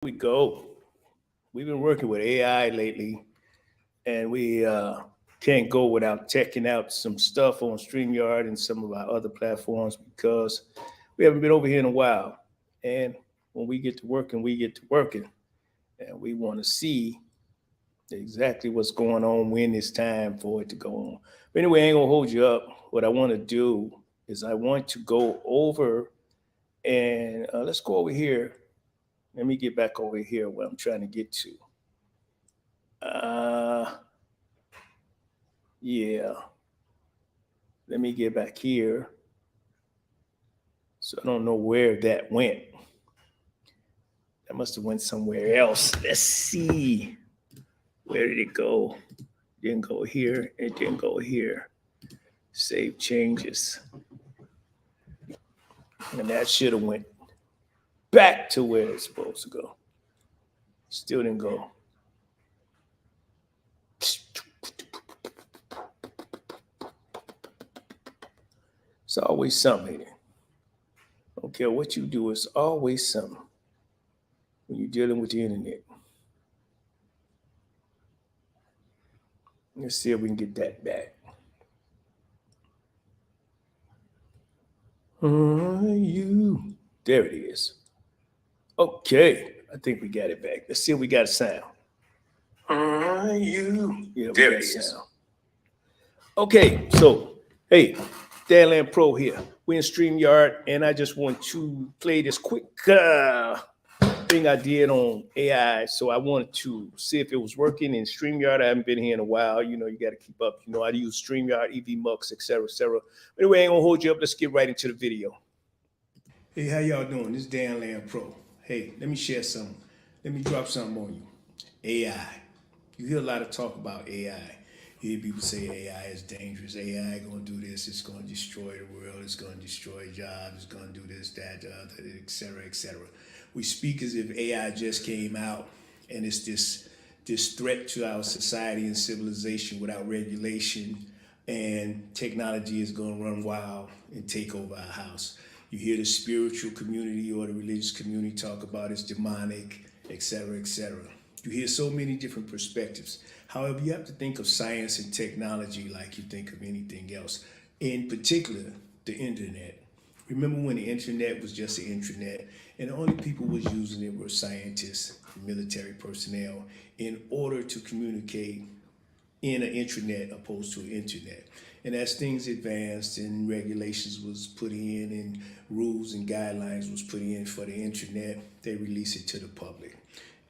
We go. We've been working with AI lately, and we can't go without checking out some stuff on StreamYard and some of our other platforms because we haven't been over here in a while. And when we get to working, we get to working, and we want to see exactly what's going on when it's time for it to go on. But anyway, I ain't gonna hold you up. What I want to do is I want to go over and let's go over here. Let me get back over here where I'm trying to get to. Uh, yeah. Let me get back here. So I don't know where that went. That must have went somewhere else. Let's see. Where did it go? Didn't go here. It didn't go here. Save changes. And that should have went back to where it's supposed to go. Still didn't go. It's always something here. I don't care what you do, it's always something when you're dealing with the internet. Let's see if we can get that back. You. There it is. Okay. I think we got it back. Let's see if we got a sound. You. Yeah, we There got it sound. is. Okay, so hey, Danland Pro here. We're in StreamYard, and I just want to play this quick thing I did on AI. So I wanted to see if it was working in StreamYard. I haven't been here in a while. You know, you got to keep up. You know, I use StreamYard, EV Mux, etc., etc. Anyway, I ain't gonna hold you up. Let's get right into the video. Hey, how y'all doing? This is Danland Pro. Hey, let me share something. Let me drop something on you. AI. You hear a lot of talk about AI. You hear people say AI is dangerous. AI gonna do this. It's gonna destroy the world. It's gonna destroy jobs. It's gonna do this, that, the other, etc., etc. We speak as if AI just came out and it's this threat to our society and civilization without regulation, and technology is gonna run wild and take over our house. You hear the spiritual community or the religious community talk about it's demonic, etc., etc. You hear so many different perspectives. However, you have to think of science and technology like you think of anything else. In particular, the internet. Remember when the internet was just the internet, and the only people was using it were scientists, military personnel, in order to communicate in an intranet opposed to an internet. And as things advanced and regulations was put in and rules and guidelines was put in for the internet, they released it to the public.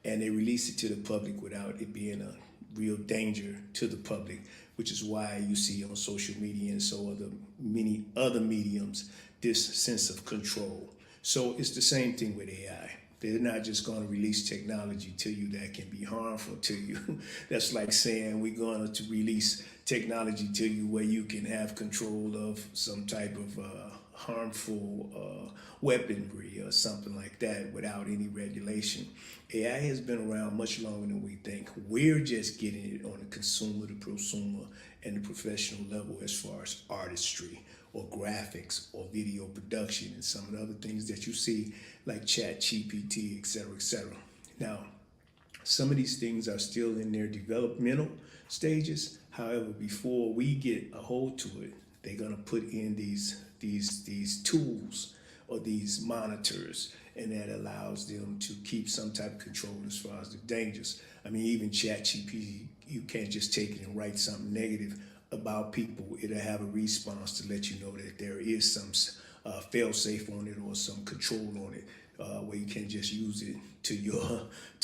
And they released it to the public without it being a real danger to the public, which is why you see on social media and so other many other mediums this sense of control. So it's the same thing with AI. They're not just going to release technology to you that can be harmful to you. That's like saying we're going to release technology to you where you can have control of some type of harmful weaponry or something like that without any regulation. AI has been around much longer than we think. We're just getting it on the consumer, the prosumer, and the professional level as far as artistry or graphics or video production and some of the other things that you see like Chat GPT, etc., etc. Now, some of these things are still in their developmental stages. However, before we get a hold to it, they're gonna put in these tools or these monitors, and that allows them to keep some type of control as far as the dangers. I mean, even Chat GPT, you can't just take it and write something negative about people. It'll have a response to let you know that there is some fail safe on it or some control on it, where you can't just use it to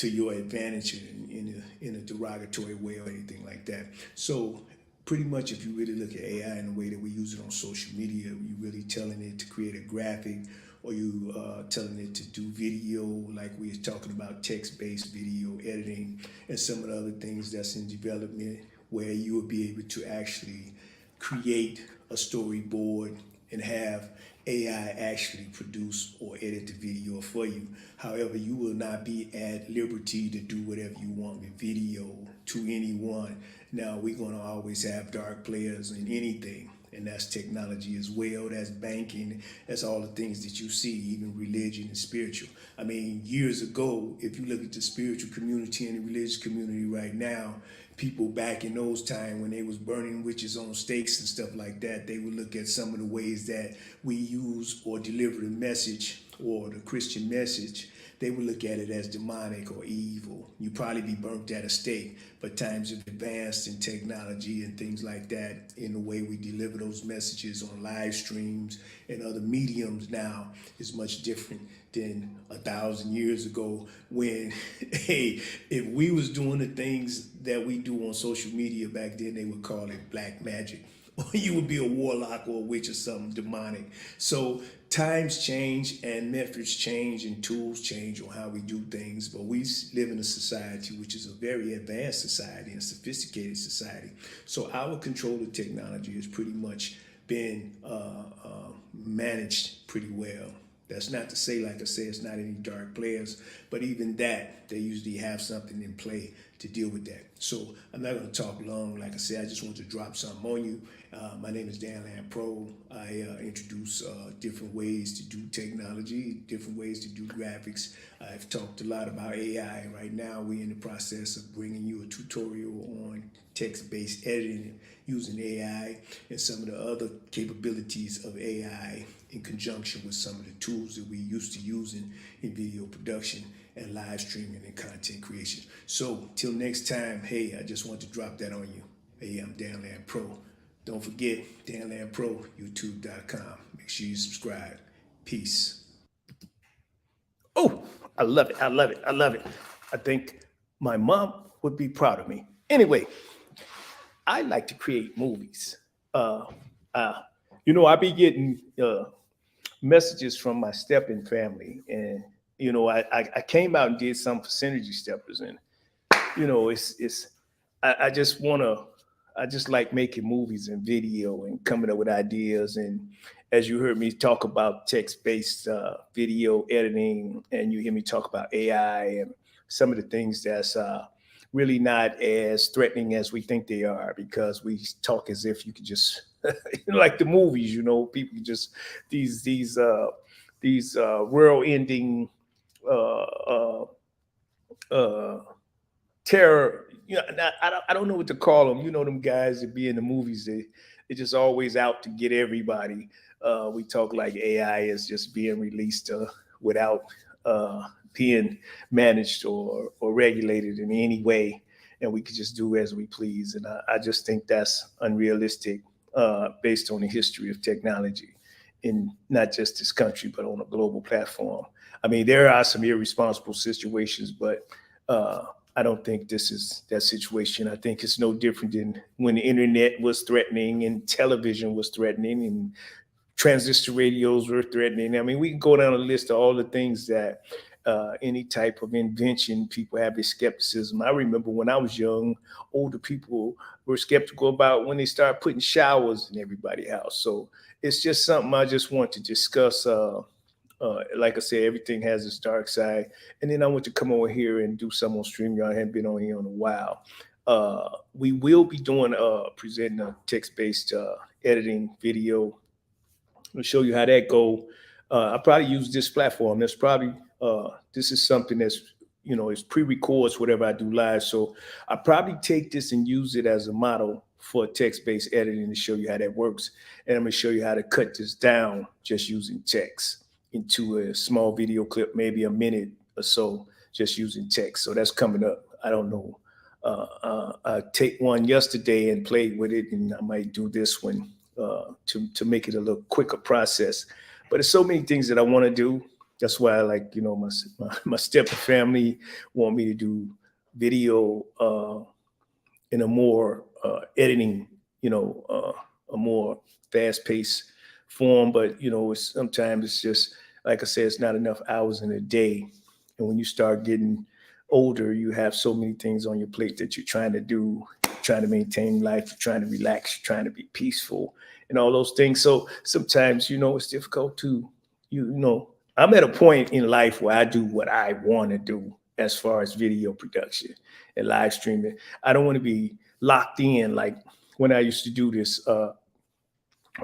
your advantage in a derogatory way or anything like that. So pretty much if you really look at AI in the way that we use it on social media, you're really telling it to create a graphic, or you telling it to do video, like we were talking about text-based video editing and some of the other things that's in development, where you will be able to actually create a storyboard and have AI actually produce or edit the video for you. However, you will not be at liberty to do whatever you want with video to anyone. Now, we're going to always have dark players in anything, and that's technology as well. That's banking. That's all the things that you see, even religion and spiritual. I mean, years ago, if you look at the spiritual community and the religious community right now, people back in those times when they was burning witches on stakes and stuff like that, they would look at some of the ways that we use or deliver the message or the Christian message. They would look at it as demonic or evil. You probably be burnt at a stake. But times have advanced in technology and things like that in the way we deliver those messages on live streams and other mediums now is much different than 1,000 years ago when, hey, if we was doing the things that we do on social media back then, they would call it black magic. Or you would be a warlock or a witch or something demonic. So times change and methods change and tools change on how we do things, but we live in a society which is a very advanced society and sophisticated society. So our control of technology has pretty much been managed pretty well. That's not to say, like I said, it's not any dark players, but even that, they usually have something in play to deal with that. So I'm not going to talk long. Like I said, I just want to drop something on you. My name is Dan Land Pro. I introduce different ways to do technology, different ways to do graphics. I've talked a lot about AI. Right now, we're in the process of bringing you a tutorial on text-based editing using AI and some of the other capabilities of AI in conjunction with some of the tools that we used to using in video production and live streaming and content creation. So till next time, hey, I just want to drop that on you. Hey, I'm Dan Land Pro. Don't forget, Dan Land Pro, youtube.com. Make sure you subscribe. Peace. Oh, I love it. I love it. I love it. I think my mom would be proud of me. Anyway, I like to create movies. I be getting messages from my stepping family, and I came out and did some for Synergy Steppers, and it's I just I just like making movies and video and coming up with ideas. And as you heard me talk about text-based video editing, and you hear me talk about AI and some of the things that's really not as threatening as we think they are, because we talk as if you could just like the movies, people just these world-ending uh, uh, uh, terror. I don't know what to call them. Them guys that be in the movies. They just always out to get everybody. We talk like AI is just being released without being managed or regulated in any way, and we could just do as we please. And I just think that's unrealistic based on the history of technology in not just this country, but on a global platform. I mean, there are some irresponsible situations, but I don't think this is that situation. I think it's no different than when the internet was threatening and television was threatening and transistor radios were threatening. I mean, we can go down a list of all the things that any type of invention, people have this skepticism. I remember when I was young, older people were skeptical about when they started putting showers in everybody's house. So it's just something I just want to discuss. Like I said, everything has its dark side. And then I want to come over here and do some on StreamYard. I haven't been on here in a while. We will be doing presenting a text-based editing video. I'll show you how that go. I probably use this platform. That's probably this is something that's it's pre-records whatever I do live. So I probably take this and use it as a model for text-based editing to show you how that works. And I'm gonna show you how to cut this down just using text into a small video clip, maybe a minute or so, just using text. So that's coming up. I don't know. I take one yesterday and played with it, and I might do this one to make it a little quicker process. But there's so many things that I want to do. That's why I like, my step family want me to do video in a more editing, a more fast-paced form. But sometimes it's just like I said, it's not enough hours in a day. And when you start getting older, you have so many things on your plate that you're trying to do, trying to maintain life, you're trying to relax, you're trying to be peaceful, and all those things. So sometimes, it's difficult to, I'm at a point in life where I do what I want to do as far as video production and live streaming. I don't want to be locked in like when I used to do this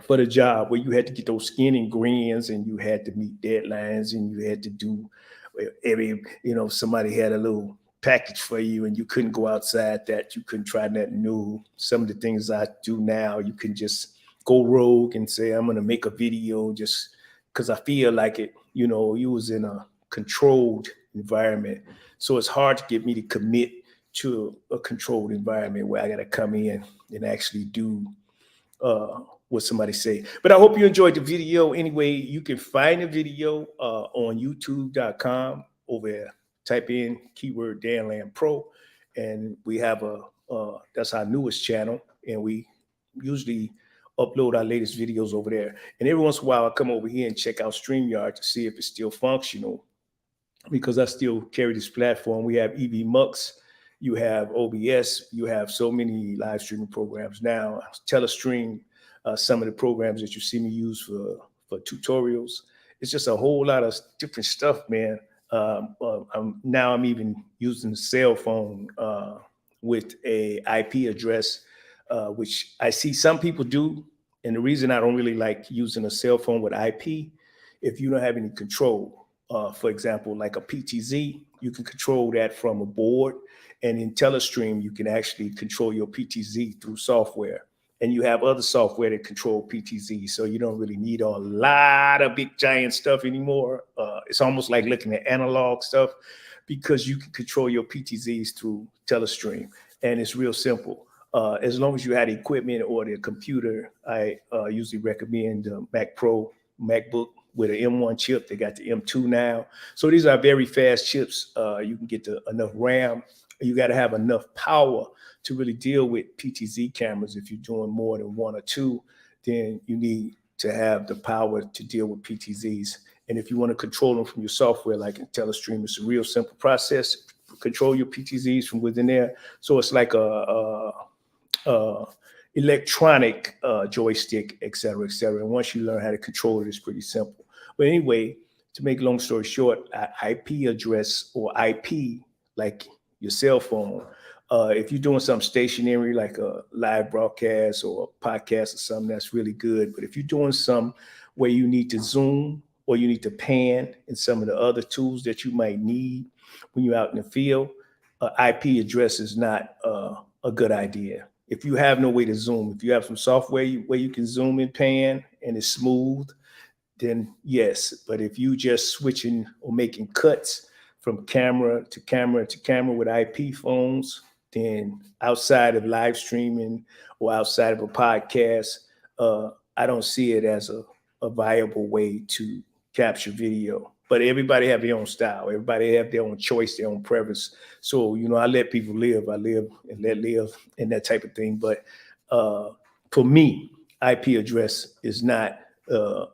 for the job where you had to get those skin and grins and you had to meet deadlines and you had to do every, somebody had a little package for you and you couldn't go outside that. You couldn't try nothing new. Some of the things I do now, you can just go rogue and say, I'm going to make a video just because I feel like it. You was in a controlled environment. So it's hard to get me to commit to a controlled environment where I got to come in and actually do what somebody say. But I hope you enjoyed the video. Anyway, you can find the video on youtube.com over there. Type in keyword Danland Pro, and we have that's our newest channel, and we usually upload our latest videos over there. And every once in a while, I come over here and check out StreamYard to see if it's still functional, because I still carry this platform. We have EV Mux, you have OBS, you have so many live streaming programs now. Telestream, some of the programs that you see me use for tutorials. It's just a whole lot of different stuff, man. I'm even using a cell phone with a IP address, which I see some people do. And the reason I don't really like using a cell phone with IP, if you don't have any control, for example, like a PTZ, you can control that from a board. And in Telestream, you can actually control your PTZ through software. And you have other software that control PTZ. So you don't really need a lot of big giant stuff anymore. It's almost like looking at analog stuff, because you can control your PTZs through Telestream. And it's real simple. As long as you had equipment or the computer, I usually recommend Mac Pro, MacBook with an M1 chip. They got the M2 now. So these are very fast chips. You can get enough RAM. You got to have enough power to really deal with PTZ cameras. If you're doing more than one or two, then you need to have the power to deal with PTZs. And if you want to control them from your software, like in Telestream, it's a real simple process. Control your PTZs from within there. So it's like a electronic joystick, et cetera, et cetera. And once you learn how to control it, it's pretty simple. But anyway, to make a long story short, IP address or IP, like your cell phone, if you're doing something stationary, like a live broadcast or a podcast or something, that's really good. But if you're doing some where you need to zoom or you need to pan and some of the other tools that you might need when you're out in the field, IP address is not a good idea. If you have no way to zoom, if you have some software where you can zoom and pan and it's smooth, then yes. But if you just switching or making cuts from camera to camera to camera with IP phones, then outside of live streaming or outside of a podcast, I don't see it as a viable way to capture video. But everybody have their own style. Everybody have their own choice, their own preference. So, I let people live. I live and let live and that type of thing. But for me, IP address is not a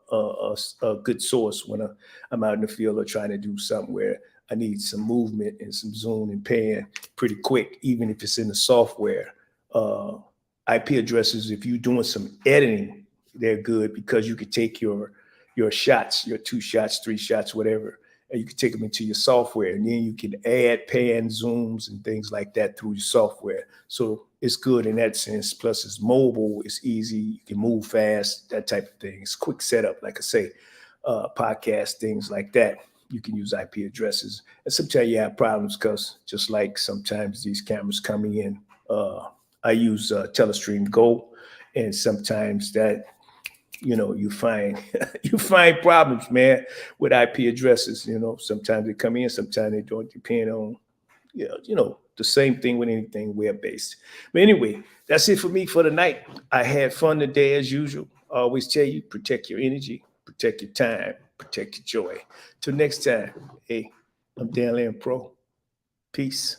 good source when I'm out in the field or trying to do something where I need some movement and some zoom and pan pretty quick, even if it's in the software. IP addresses, if you're doing some editing, they're good because you could take your shots, your 2 shots, 3 shots, whatever, and you can take them into your software, and then you can add pan zooms and things like that through your software. So it's good in that sense. Plus it's mobile, it's easy, you can move fast, that type of thing. It's quick setup, like I say, podcast, things like that. You can use IP addresses. And sometimes you have problems because just like sometimes these cameras coming in, I use Telestream Go, and sometimes that, you find you find problems, man, with IP addresses. Sometimes they come in, sometimes they don't, depend on, the same thing with anything web-based. But anyway, that's it for me for tonight. I had fun today as usual. I always tell you, protect your energy, protect your time, protect your joy. Till next time, hey, I'm Danland Pro. Peace.